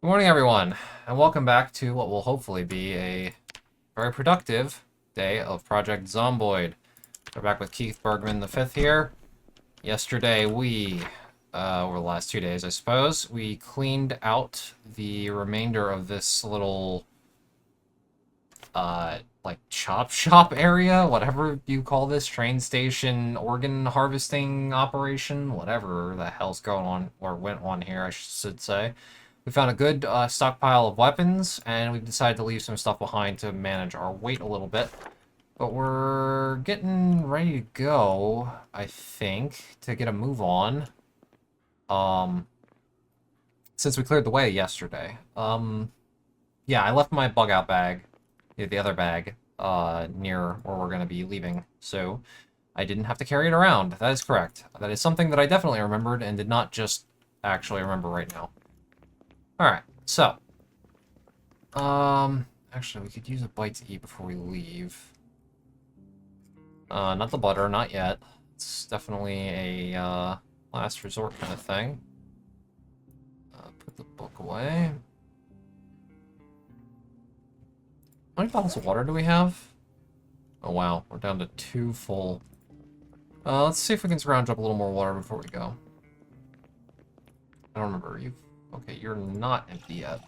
Good morning, everyone, and welcome back to what will hopefully be a very productive day of Project Zomboid. We're back with Keith Bergman the Fifth here. Yesterday over the last 2 days, I suppose, we cleaned out the remainder of this little, like, chop shop area, whatever you call this, train station, organ harvesting operation, whatever the hell's going on, or went on here, I should say. We found a good stockpile of weapons, and we've decided to leave some stuff behind to manage our weight a little bit. But we're getting ready to go, I think, to get a move on. Since we cleared the way yesterday. Yeah, I left my bug-out bag, the other bag, near where we're going to be leaving, so I didn't have to carry it around. That is correct. That is something that I definitely remembered and did not just actually remember right now. Alright, so. Actually, we could use a bite to eat before we leave. Not the butter, not yet. It's definitely a, last resort kind of thing. Put the book away. How many bottles of water do we have? Oh wow, we're down to 2 full. Let's see if we can scrounge up a little more water before we go. I don't remember, okay, you're not empty yet.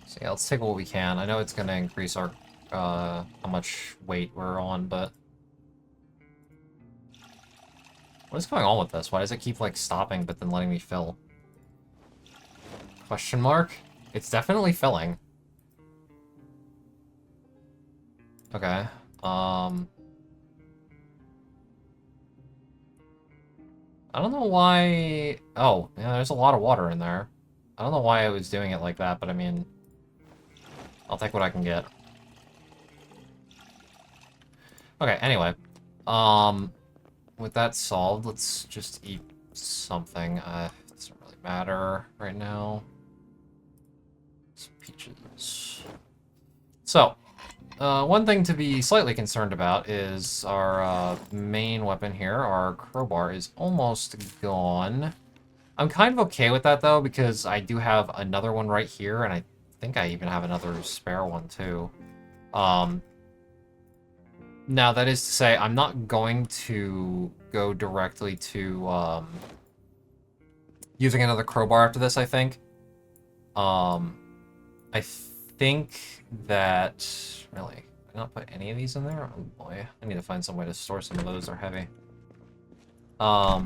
So yeah, let's take what we can. I know it's gonna increase our, how much weight we're on, but... What is going on with this? Why does it keep, like, stopping but then letting me fill? Question mark? It's definitely filling. Okay, I don't know why... Oh, yeah, there's a lot of water in there. I don't know why I was doing it like that, but I mean... I'll take what I can get. Okay, anyway. With that solved, let's just eat something. It doesn't really matter right now. Some peaches. So, one thing to be slightly concerned about is our main weapon here. Our crowbar is almost gone. I'm kind of okay with that, though, because I do have another one right here, and I think I even have another spare one, too. Now, that is to say, I'm not going to go directly to using another crowbar after this, I think. I think that... Really? Did I not put any of these in there? Oh boy, I need to find some way to store some of those. They're heavy. I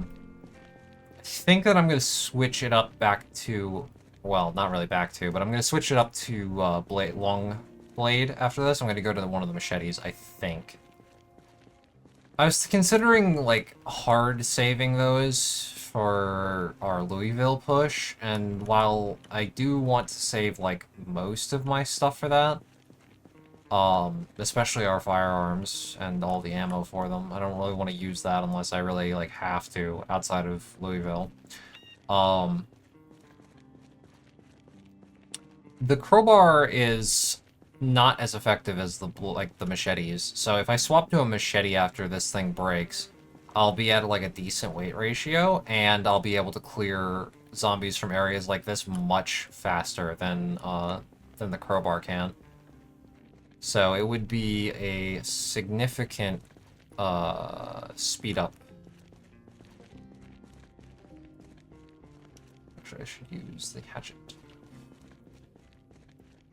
think that I'm going to switch it up back to... Well, not really back to, but I'm going to switch it up to long blade after this. I'm going to go to one of the machetes, I think. I was considering, like, hard saving those for our Louisville push, and while I do want to save, like, most of my stuff for that, especially our firearms and all the ammo for them, I don't really want to use that unless I really, like, have to outside of Louisville. The crowbar is not as effective as the machetes. So if I swap to a machete after this thing breaks, I'll be at like a decent weight ratio, and I'll be able to clear zombies from areas like this much faster than the crowbar can. So it would be a significant speed up. Actually, I should use the hatchet.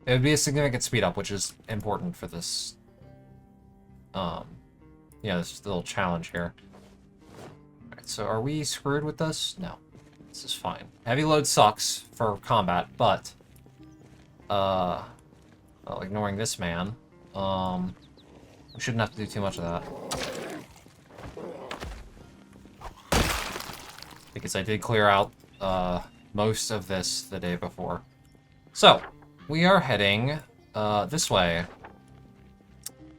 It would be a significant speed up, which is important for this, yeah, this little challenge here. Alright, so are we screwed with this? No. This is fine. Heavy load sucks for combat, but, well, ignoring this man, we shouldn't have to do too much of that. Because I did clear out, most of this the day before. So, we are heading this way.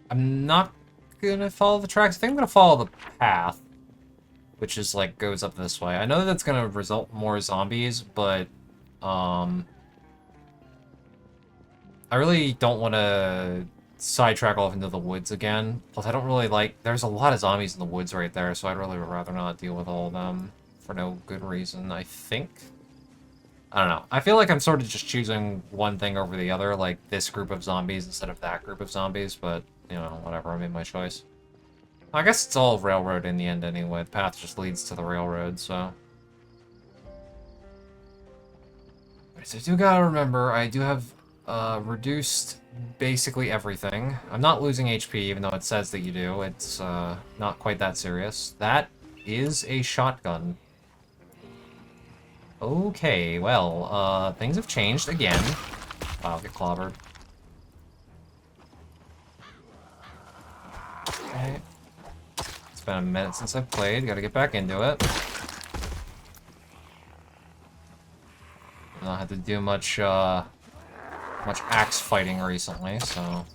I'm not gonna follow the tracks. I think I'm gonna follow the path, which is like goes up this way. I know that's gonna result in more zombies, but I really don't want to sidetrack off into the woods again. Plus, I don't really like... There's a lot of zombies in the woods right there, so I'd really rather not deal with all of them for no good reason, I think. I don't know. I feel like I'm sort of just choosing one thing over the other, like this group of zombies instead of that group of zombies, but, you know, whatever, I made my choice. I guess it's all railroad in the end anyway. The path just leads to the railroad, so... So I do gotta remember, I do have reduced basically everything. I'm not losing HP, even though it says that you do. It's not quite that serious. That is a shotgun. Okay, well, things have changed again. Wow, get clobbered. Okay. It's been a minute since I've played, gotta get back into it. I don't have to do much axe fighting recently, so...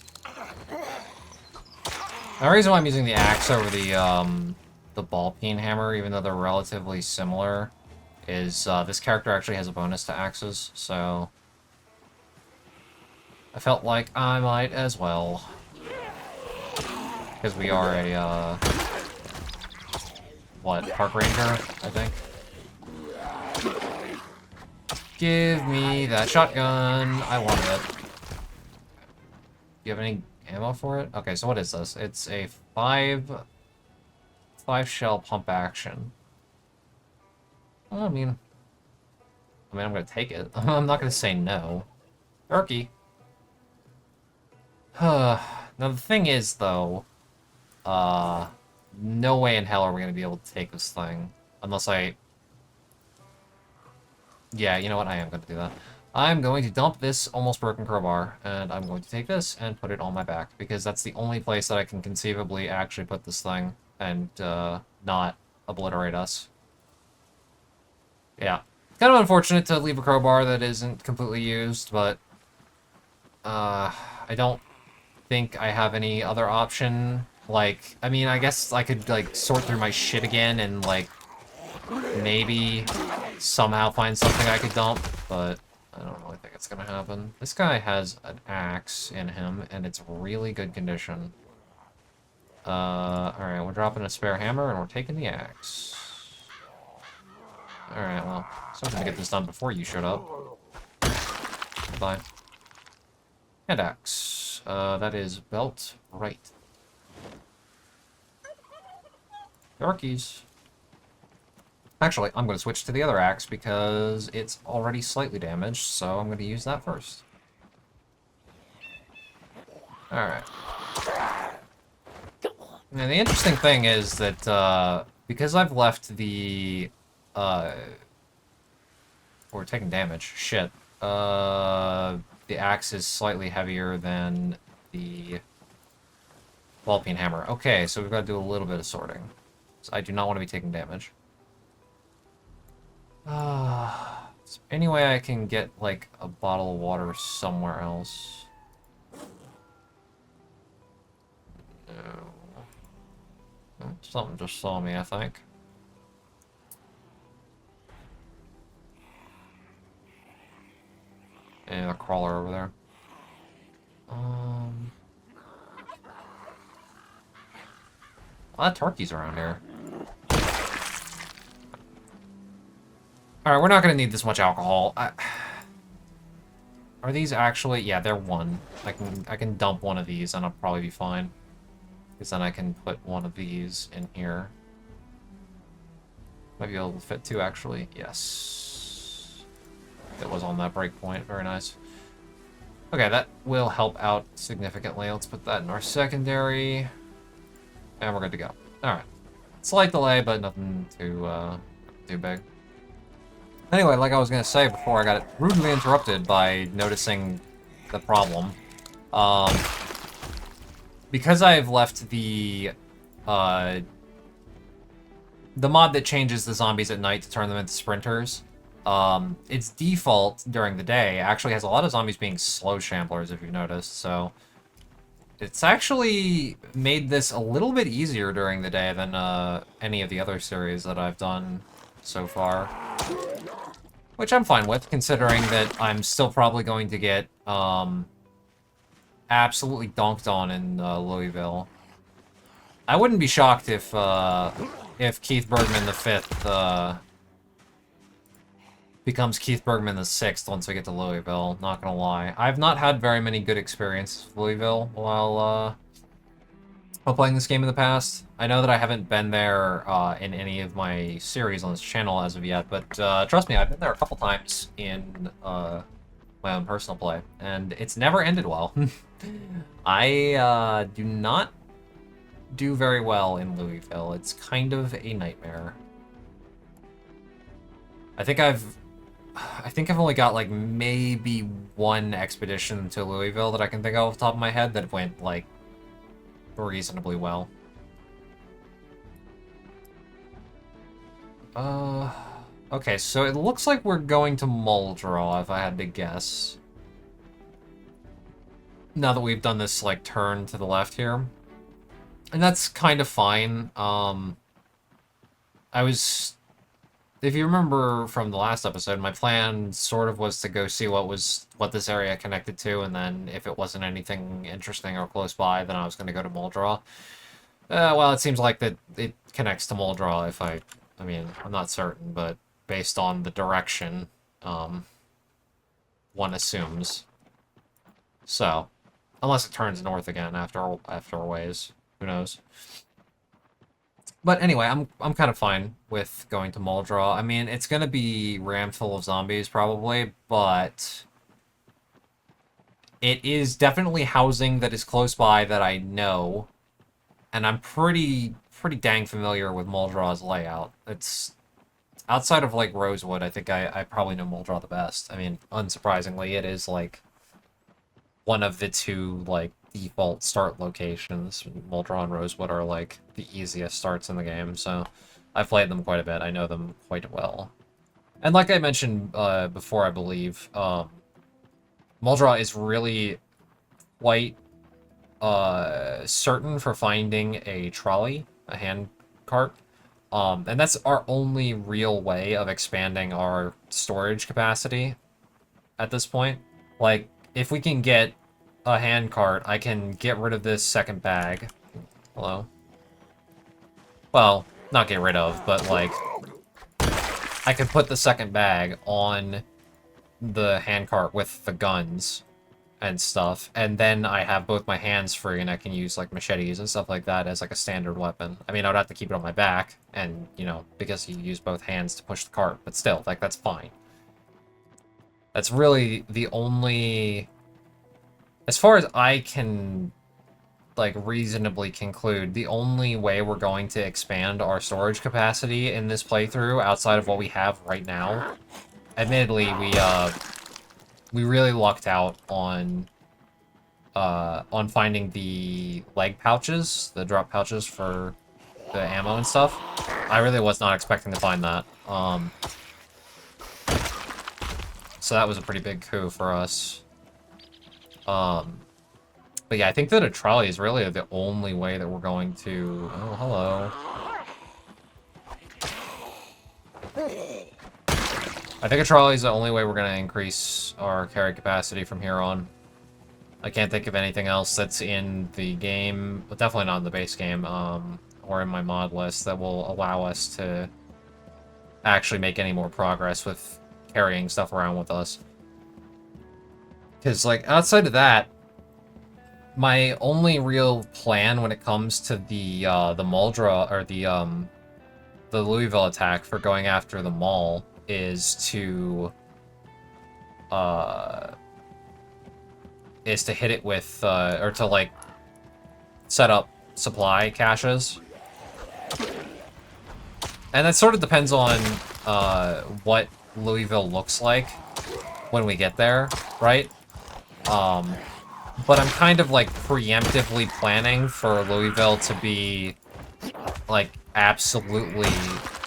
The reason why I'm using the axe over the ball peen hammer, even though they're relatively similar, is this character actually has a bonus to axes, so... I felt like I might as well. Because we are a, what, park ranger, I think? Give me that shotgun. I want it. Do you have any ammo for it? Okay, so what is this? It's a five shell pump action. Well, I mean, I'm gonna take it. I'm not gonna say no. Turkey. Now the thing is, though, no way in hell are we gonna be able to take this thing unless I. Yeah, you know what? I am going to do that. I'm going to dump this almost broken crowbar, and I'm going to take this and put it on my back, because that's the only place that I can conceivably actually put this thing and not obliterate us. Yeah. Kind of unfortunate to leave a crowbar that isn't completely used, but I don't think I have any other option. Like, I mean, I guess I could, like, sort through my shit again and, like, maybe somehow find something I could dump, but I don't really think it's gonna happen. This guy has an axe in him, and it's really good condition. Alright, we're dropping a spare hammer, and we're taking the axe. Alright, well, something to get this done before you showed up. Goodbye. And axe. That is belt right. Yorkies. Actually, I'm going to switch to the other axe because it's already slightly damaged, so I'm going to use that first. Alright. And the interesting thing is that, because I've left the, we're taking damage. Shit. The axe is slightly heavier than the ball peen hammer. Okay, so we've got to do a little bit of sorting. So I do not want to be taking damage. Is there any way I can get, like, a bottle of water somewhere else? No. Oh, something just saw me, I think. And a crawler over there. A lot of turkeys around here. Alright, we're not gonna need this much alcohol. Are these actually... Yeah, they're one. I can dump one of these and I'll probably be fine. Because then I can put one of these in here. Might be able to fit two, actually. Yes. It was on that breakpoint. Very nice. Okay, that will help out significantly. Let's put that in our secondary. And we're good to go. Alright. Slight delay, but nothing too big. Anyway, like I was going to say before I got rudely interrupted by noticing the problem, because I've left the mod that changes the zombies at night to turn them into sprinters, its default during the day actually has a lot of zombies being slow shamblers, if you've noticed, so it's actually made this a little bit easier during the day than any of the other series that I've done so far. Which I'm fine with, considering that I'm still probably going to get absolutely dunked on in Louisville. I wouldn't be shocked if Keith Bergman V becomes Keith Bergman the sixth once we get to Louisville, not gonna lie. I've not had very many good experiences with Louisville while playing this game in the past. I know that I haven't been there in any of my series on this channel as of yet, but trust me, I've been there a couple times in my own personal play, and it's never ended well. I do not do very well in Louisville. It's kind of a nightmare. I think I've only got like maybe one expedition to Louisville that I can think of off the top of my head that went like reasonably well. Okay, so it looks like we're going to Muldraw, if I had to guess. Now that we've done this, like, turn to the left here. And that's kind of fine. If you remember from the last episode, my plan sort of was to go see what this area connected to, and then if it wasn't anything interesting or close by, then I was going to go to Muldraw. Well, it seems like that it connects to Muldraw if I mean, I'm not certain, but based on the direction, one assumes. So, unless it turns north again after a ways, who knows? But anyway, I'm kind of fine with going to Muldraw. I mean, it's gonna be rammed full of zombies probably, but it is definitely housing that is close by that I know, and I'm pretty dang familiar with Muldraw's layout. It's outside of like Rosewood, I think I probably know Muldraw the best. I mean, unsurprisingly, it is like one of the two like default start locations. Muldraw and Rosewood are like the easiest starts in the game, so I've played them quite a bit. I know them quite well. And like I mentioned before, I believe, Muldraw is really quite certain for finding a trolley, a hand cart. And that's our only real way of expanding our storage capacity at this point. Like, if we can get a hand cart, I can get rid of this second bag. Hello? Well, not get rid of, but like, I could put the second bag on the hand cart with the guns and stuff, and then I have both my hands free and I can use like machetes and stuff like that as like a standard weapon. I mean, I would have to keep it on my back, and you know, because you use both hands to push the cart, but still, like, that's fine. That's really the only, as far as I can like reasonably conclude, the only way we're going to expand our storage capacity in this playthrough outside of what we have right now. Admittedly, we really lucked out on finding the leg pouches, the drop pouches for the ammo and stuff. I really was not expecting to find that. So that was a pretty big coup for us. But yeah, I think that a trolley is really the only way that we're going to... Oh, hello. I think a trolley is the only way we're going to increase our carry capacity from here on. I can't think of anything else that's in the game, but definitely not in the base game, or in my mod list, that will allow us to actually make any more progress with carrying stuff around with us. Because, like, outside of that, my only real plan when it comes to the Muldraw, or the Louisville attack for going after the mall is to hit it with, or to, like, set up supply caches. And that sort of depends on what Louisville looks like when we get there, right? But I'm kind of, like, preemptively planning for Louisville to be, like, absolutely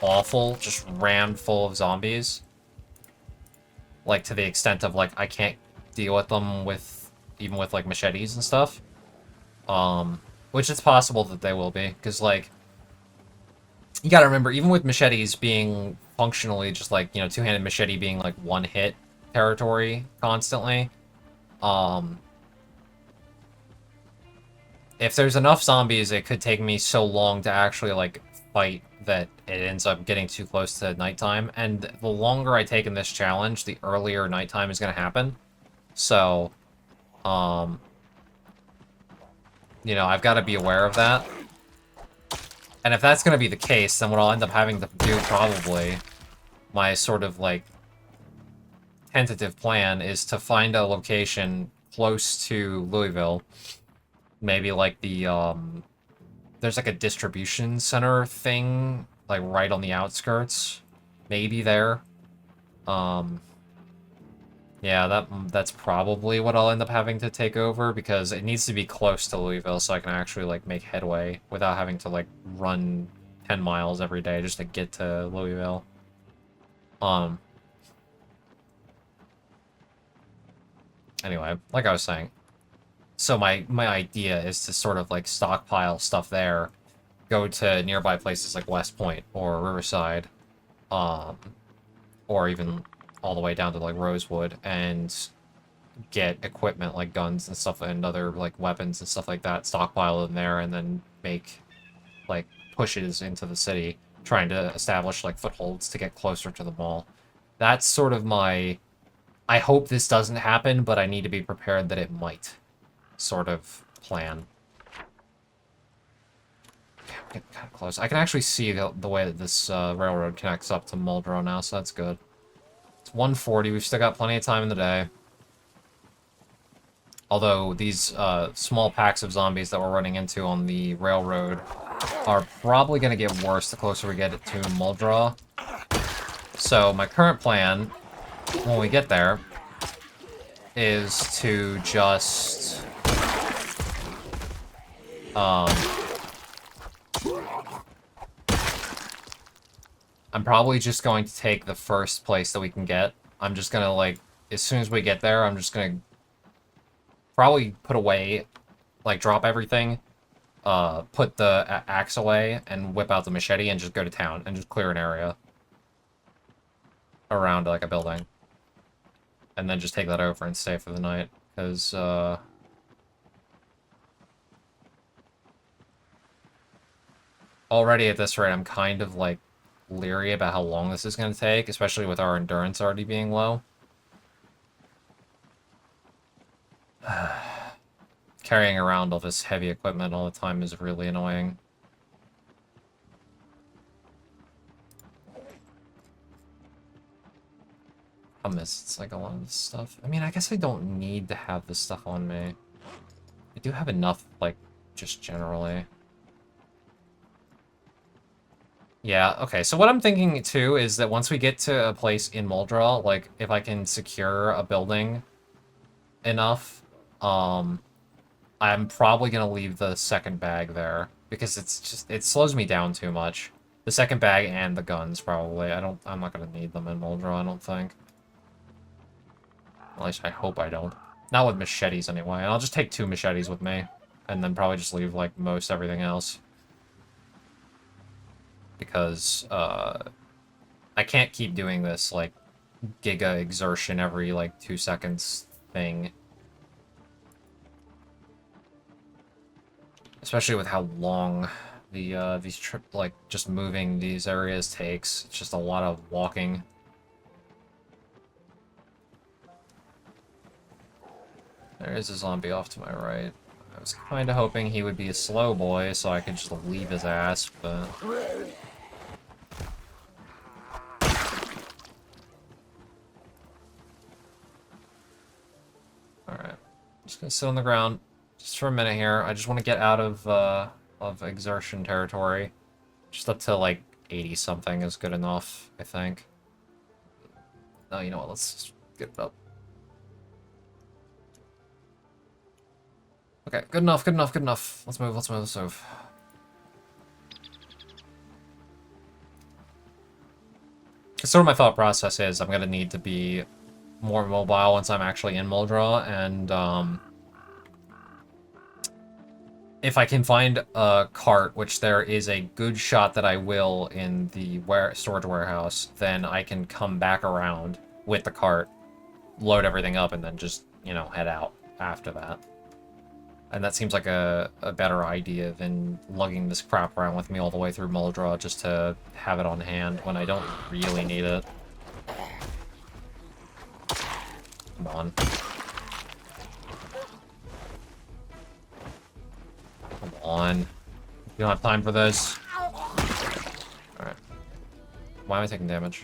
awful, just rammed full of zombies. Like, to the extent of, like, I can't deal with them even with, like, machetes and stuff. Which it's possible that they will be, because, like, you gotta remember, even with machetes being functionally just, like, you know, two-handed machete being, like, one-hit territory constantly, if there's enough zombies, it could take me so long to actually, like, fight that it ends up getting too close to nighttime, and the longer I take in this challenge, the earlier nighttime is going to happen. So, you know, I've got to be aware of that. And if that's going to be the case, then what I'll end up having to do probably, my sort of, like, tentative plan is to find a location close to Louisville. Maybe, like, there's, like, a distribution center thing, like, right on the outskirts. Maybe there. Yeah, that's probably what I'll end up having to take over, because it needs to be close to Louisville so I can actually, like, make headway without having to, like, run 10 miles every day just to get to Louisville. Anyway, like I was saying. So my idea is to sort of, like, stockpile stuff there, go to nearby places like West Point or Riverside, or even all the way down to, like, Rosewood, and get equipment like guns and stuff and other, like, weapons and stuff like that, stockpile them there, and then make, like, pushes into the city, trying to establish, like, footholds to get closer to the mall. That's sort of my... I hope this doesn't happen, but I need to be prepared that it might sort of plan. Okay, I'm getting kind of close. I can actually see the way that this railroad connects up to Muldrow now, so that's good. It's 1:40. We've still got plenty of time in the day. Although these small packs of zombies that we're running into on the railroad are probably going to get worse the closer we get to Muldrow. So my current plan, when we get there, is to just... I'm probably just going to take the first place that we can get. I'm just going to, like, as soon as we get there, I'm just going to probably put away, like, drop everything, put the axe away, and whip out the machete and just go to town and just clear an area around, like, a building. And then just take that over and stay for the night, because, already at this rate, I'm kind of, like, leery about how long this is going to take, especially with our endurance already being low. Carrying around all this heavy equipment all the time is really annoying. Problem is, it's like a lot of this stuff. I mean, I guess I don't need to have this stuff on me. I do have enough, like, just generally. Yeah, okay, so what I'm thinking, too, is that once we get to a place in Muldrow, like, if I can secure a building enough, I'm probably gonna leave the second bag there, because it's just, it slows me down too much. The second bag and the guns, probably. I'm not gonna need them in Muldrow, I don't think. At least I hope I don't. Not with machetes, anyway. I'll just take 2 machetes with me, and then probably just leave, like, most everything else. Because, I can't keep doing this, like, giga exertion every, like, 2 seconds thing. Especially with how long the, like, just moving these areas takes. It's just a lot of walking. There is a zombie off to my right. I was kind of hoping he would be a slow boy so I could just leave his ass, but... Alright. Just gonna sit on the ground just for a minute here. I just want to get out of exertion territory. Just up to, like, 80-something is good enough, I think. Oh, you know what? Let's just get it up. Okay, good enough, good enough, good enough. Let's move, let's move, let's move. Sort of my thought process is I'm going to need to be more mobile once I'm actually in Muldrow, and if I can find a cart, which there is a good shot that I will in the storage warehouse, then I can come back around with the cart, load everything up, and then just, you know, head out after that. And that seems like a better idea than lugging this crap around with me all the way through Muldra just to have it on hand when I don't really need it. Come on. Come on. You don't have time for this. Alright. Why am I taking damage?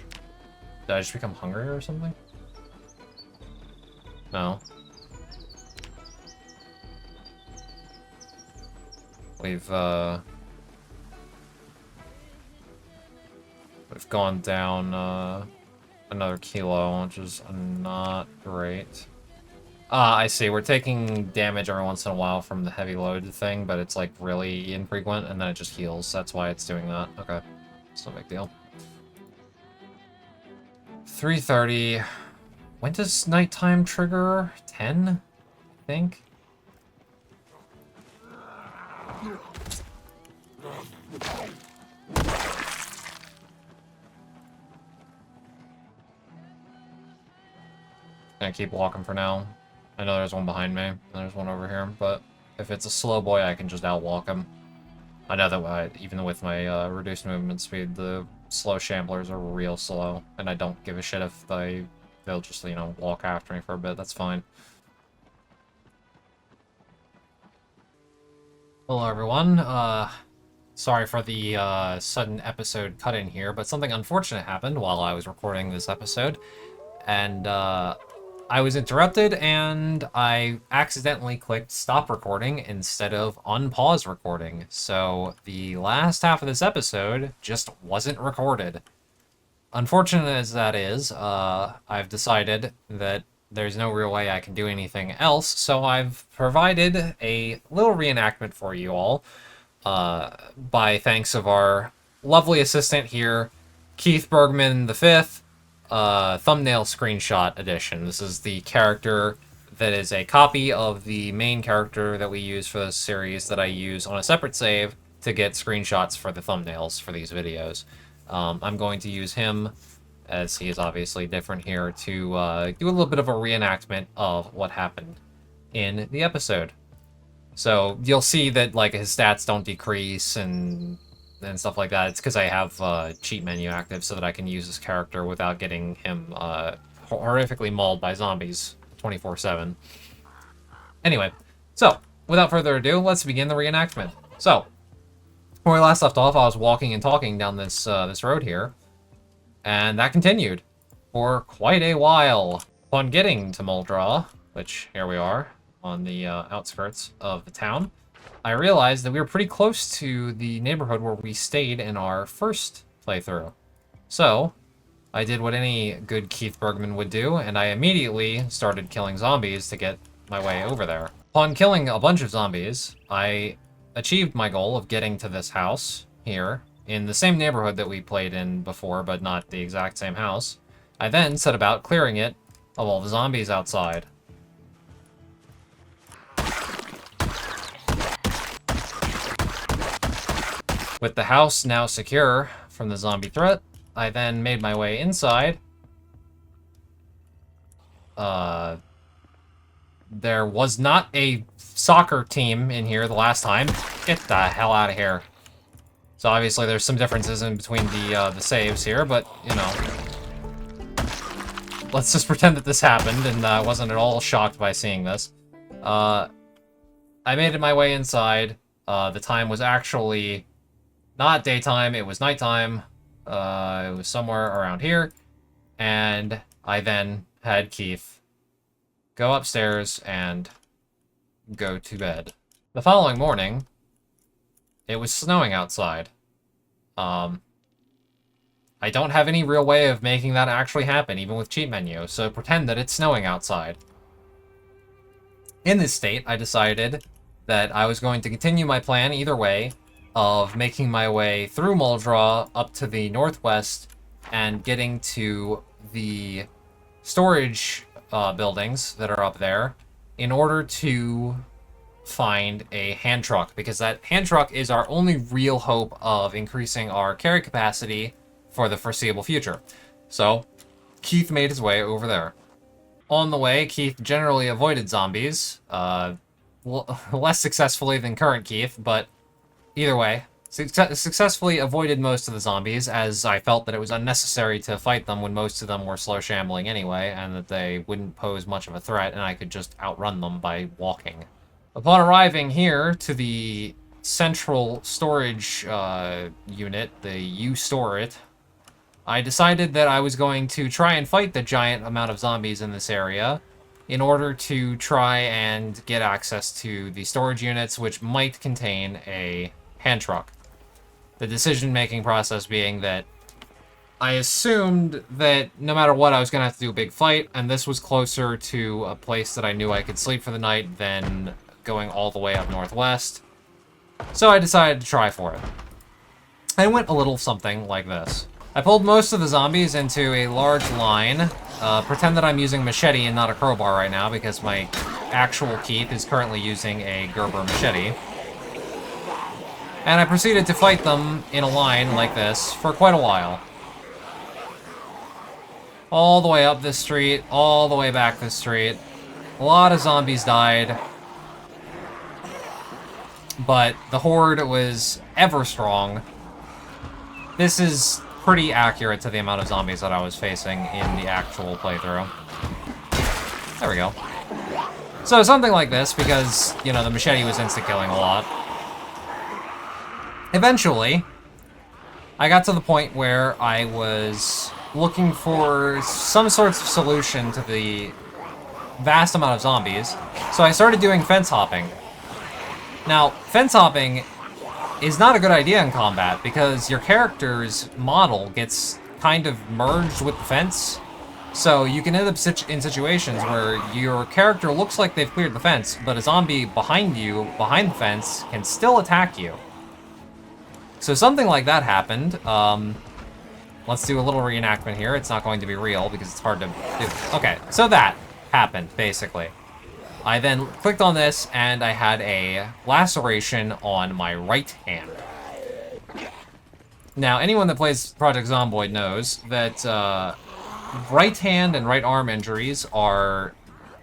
Did I just become hungry or something? No. We've gone down, another kilo, which is not great. I see. We're taking damage every once in a while from the heavy load thing, but it's, like, really infrequent, and then it just heals. That's why it's doing that. Okay. It's no big deal. 3:30. When does nighttime trigger? 10? I think? Gonna keep walking for now. I know there's one behind me, and there's one over here, but if it's a slow boy, I can just outwalk him. I know that even with my reduced movement speed, the slow shamblers are real slow, and I don't give a shit if they'll just, you know, walk after me for a bit. That's fine. Hello, everyone. Sorry for the sudden episode cut-in here, but something unfortunate happened while I was recording this episode, and I was interrupted, and I accidentally clicked stop recording instead of unpause recording. So the last half of this episode just wasn't recorded. Unfortunate as that is, I've decided that there's no real way I can do anything else, so I've provided a little reenactment for you all, by thanks of our lovely assistant here, Keith Bergman V, thumbnail screenshot edition. This is the character that is a copy of the main character that we use for this series that I use on a separate save to get screenshots for the thumbnails for these videos. I'm going to use him, as he is obviously different here, to do a little bit of a reenactment of what happened in the episode. So you'll see that, like, his stats don't decrease and stuff like that. It's because I have cheat menu active so that I can use this character without getting him horrifically mauled by zombies 24/7. Anyway, so without further ado, let's begin the reenactment. So when we last left off, I was walking and talking down this this road here, and that continued for quite a while. Upon getting to Muldra, which here we are on the outskirts of the town, I realized that we were pretty close to the neighborhood where we stayed in our first playthrough. So I did what any good Keith Bergman would do, and I immediately started killing zombies to get my way over there. Upon killing a bunch of zombies, I achieved my goal of getting to this house here, in the same neighborhood that we played in before, but not the exact same house. I then set about clearing it of all the zombies outside. With the house now secure from the zombie threat, I then made my way inside. There was not a soccer team in here the last time. Get the hell out of here. So obviously there's some differences in between the saves here, but, you know, let's just pretend that this happened and I wasn't at all shocked by seeing this. I made it my way inside. The time was actually not daytime, it was nighttime. It was somewhere around here. And I then had Keith go upstairs and go to bed. The following morning, it was snowing outside. I don't have any real way of making that actually happen, even with cheat menu, so pretend that it's snowing outside. In this state, I decided that I was going to continue my plan either way, of making my way through Muldra up to the northwest and getting to the storage buildings that are up there in order to find a hand truck, because that hand truck is our only real hope of increasing our carry capacity for the foreseeable future. So Keith made his way over there. On the way, Keith generally avoided zombies. less successfully than current Keith, but either way, successfully avoided most of the zombies, as I felt that it was unnecessary to fight them when most of them were slow shambling anyway, and that they wouldn't pose much of a threat, and I could just outrun them by walking. Upon arriving here to the central storage unit, the You Store It, I decided that I was going to try and fight the giant amount of zombies in this area in order to try and get access to the storage units, which might contain a hand truck. The decision-making process being that I assumed that no matter what, I was going to have to do a big fight, and this was closer to a place that I knew I could sleep for the night than going all the way up northwest. So I decided to try for it. I went a little something like this. I pulled most of the zombies into a large line. Pretend that I'm using machete and not a crowbar right now because my actual Keith is currently using a Gerber machete. And I proceeded to fight them in a line like this for quite a while. All the way up this street, all the way back this street. A lot of zombies died. But the horde was ever strong. This is pretty accurate to the amount of zombies that I was facing in the actual playthrough. There we go. So something like this, because, you know, the machete was insta-killing a lot. Eventually, I got to the point where I was looking for some sort of solution to the vast amount of zombies, so I started doing fence hopping. Now, fence hopping is not a good idea in combat because your character's model gets kind of merged with the fence. So you can end up in situations where your character looks like they've cleared the fence, but a zombie behind you, behind the fence, can still attack you. So something like that happened. Let's do a little reenactment here. It's not going to be real because it's hard to do. Okay, so that happened, basically. I then clicked on this, and I had a laceration on my right hand. Now, anyone that plays Project Zomboid knows that right hand and right arm injuries are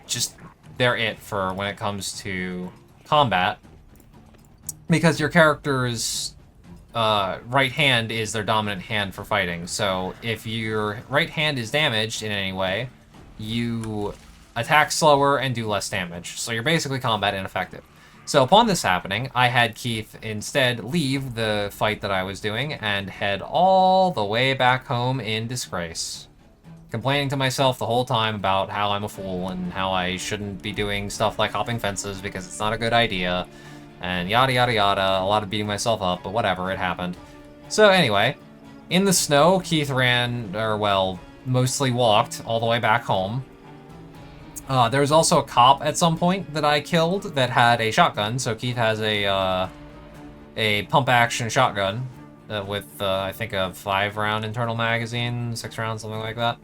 just, they're it for when it comes to combat. Because your character's right hand is their dominant hand for fighting. So if your right hand is damaged in any way, you attack slower and do less damage. So you're basically combat ineffective. So upon this happening, I had Keith instead leave the fight that I was doing and head all the way back home in disgrace. Complaining to myself the whole time about how I'm a fool and how I shouldn't be doing stuff like hopping fences because it's not a good idea. And yada yada yada, a lot of beating myself up, but whatever, it happened. So anyway, in the snow, Keith ran, or well, mostly walked all the way back home. There was also a cop at some point that I killed that had a shotgun, so Keith has a pump-action shotgun with, I think, a 5-round internal magazine, 6 rounds, something like that.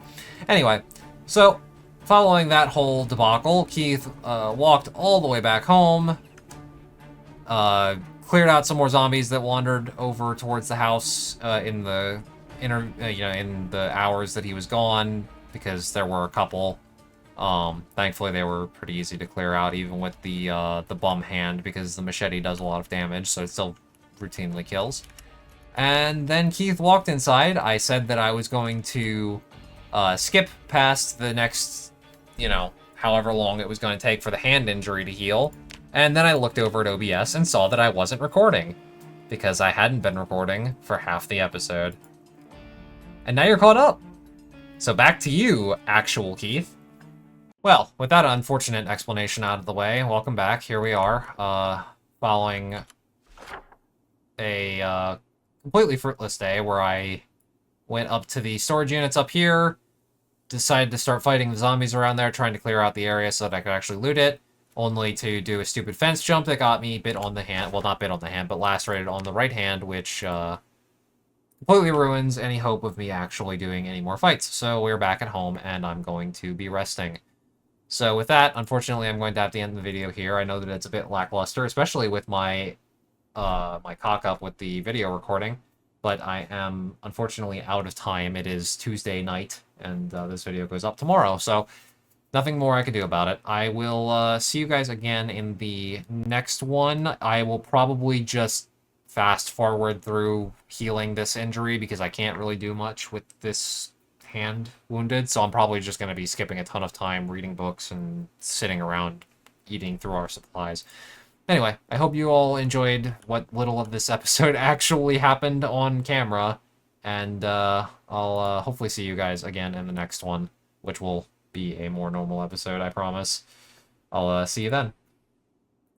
Anyway, so following that whole debacle, Keith walked all the way back home, cleared out some more zombies that wandered over towards the house in the in the hours that he was gone, because there were a couple. Thankfully they were pretty easy to clear out, even with the bum hand, because the machete does a lot of damage, so it still routinely kills. And then Keith walked inside. I said that I was going to skip past the next, however long it was going to take for the hand injury to heal. And then I looked over at OBS and saw that I wasn't recording, because I hadn't been recording for half the episode. And now you're caught up. So back to you, actual Keith. Well, with that unfortunate explanation out of the way, welcome back. Here we are, following a completely fruitless day where I went up to the storage units up here, decided to start fighting the zombies around there, trying to clear out the area so that I could actually loot it, only to do a stupid fence jump that got me bit on the hand, well, not bit on the hand, but lacerated on the right hand, which completely ruins any hope of me actually doing any more fights. So we're back at home, and I'm going to be resting. So with that, unfortunately, I'm going to have to end the video here. I know that it's a bit lackluster, especially with my my cock-up with the video recording, but I am unfortunately out of time. It is Tuesday night, and this video goes up tomorrow. So Nothing more I can do about it. I will see you guys again in the next one. I will probably just fast forward through healing this injury because I can't really do much with this hand wounded. So I'm probably just going to be skipping a ton of time reading books and sitting around eating through our supplies. Anyway, I hope you all enjoyed what little of this episode actually happened on camera. And I'll hopefully see you guys again in the next one, which will be a more normal episode, I promise. I'll see you then.